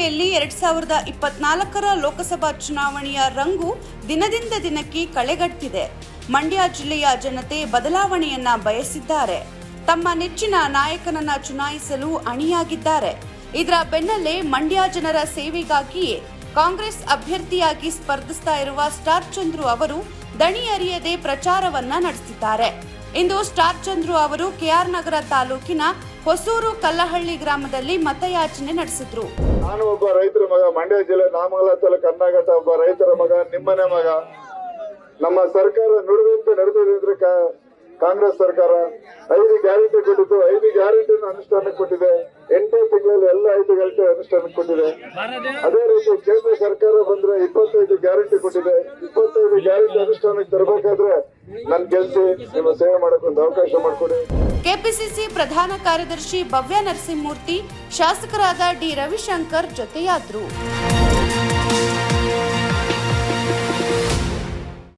ಜಿಲ್ಲೆಯಲ್ಲಿ 2024ರ ಲೋಕಸಭಾ ಚುನಾವಣೆಯ ರಂಗು ದಿನದಿಂದ ದಿನಕ್ಕೆ ಕಳೆಗಟ್ಟಿದೆ. ಮಂಡ್ಯ ಜಿಲ್ಲೆಯ ಜನತೆ ಬದಲಾವಣೆಯನ್ನ ಬಯಸಿದ್ದಾರೆ. ತಮ್ಮ ನೆಚ್ಚಿನ ನಾಯಕನನ್ನ ಚುನಾಯಿಸಲು ಅಣಿಯಾಗಿದ್ದಾರೆ. ಇದರ ಬೆನ್ನಲ್ಲೇ ಮಂಡ್ಯ ಜನರ ಸೇವೆಗಾಗಿಯೇ ಕಾಂಗ್ರೆಸ್ ಅಭ್ಯರ್ಥಿಯಾಗಿ ಸ್ಪರ್ಧಿಸ್ತಾ ಇರುವ ಸ್ಟಾರ್ ಚಂದ್ರು ಅವರು ದಣಿ ಅರಿಯದೆ ಪ್ರಚಾರವನ್ನ ನಡೆಸಿದ್ದಾರೆ. ಇಂದು ಸ್ಟಾರ್ ಚಂದ್ರು ಅವರು ಕೆಆರ್ ನಗರ ತಾಲೂಕಿನ ಹೊಸೂರು ಕಲ್ಲಹಳ್ಳಿ ಗ್ರಾಮದಲ್ಲಿ ಮತಯಾಚನೆ ನಡೆಸಿದ್ರು. ನಾನು ಒಬ್ಬ ರೈತರ ಮಗ, ಮಂಡ್ಯ ಜಿಲ್ಲೆ ನಾಮಂಗಲ ತಾಲೂಕು ಅನ್ನಘಟ್ಟ ಒಬ್ಬ ರೈತರ ಮಗ, ನಿಮ್ಮನೆ ಮಗ. ನಮ್ಮ ಸರ್ಕಾರ ನುಡಿದಂತೆ ನಡೆದಿದ್ರೆ ಕಾಂಗ್ರೆಸ್ ಸರ್ಕಾರ 5 ಗ್ಯಾರಂಟಿ ಕೊಟ್ಟಿದ್ದು, 5 ಗ್ಯಾರಂಟಿಯನ್ನು ಅನುಷ್ಠಾನಕ್ಕೆ ಕೊಟ್ಟಿದೆ. 8 ತಿಂಗಳಲ್ಲಿ ಎಲ್ಲ 5 ಗ್ಯಾರಂಟಿ ಅನುಷ್ಠಾನಕ್ಕೆ ಕೊಟ್ಟಿದೆ. ಅದೇ ರೀತಿ ಕೇಂದ್ರ ಸರ್ಕಾರ ಬಂದ್ರೆ 25 ಗ್ಯಾರಂಟಿ ಕೊಟ್ಟಿದೆ. 25 ಗ್ಯಾರಂಟಿ ಅನುಷ್ಠಾನಕ್ಕೆ ತರಬೇಕಾದ್ರೆ ನನ್ ಗೆಲ್ಸಿ ನಿಮ್ಮ ಸೇವೆ ಮಾಡಕ್ಕೆ ಒಂದು ಅವಕಾಶ ಮಾಡಿಕೊಡಿ. ಕೆಪಿಸಿಸಿ ಪ್ರಧಾನ ಕಾರ್ಯದರ್ಶಿ ಭವ್ಯ ನರಸಿಂಹಮೂರ್ತಿ, ಶಾಸಕರಾದ ಡಿ ರವಿಶಂಕರ್ ಜೊತೆಯಾದ್ರು.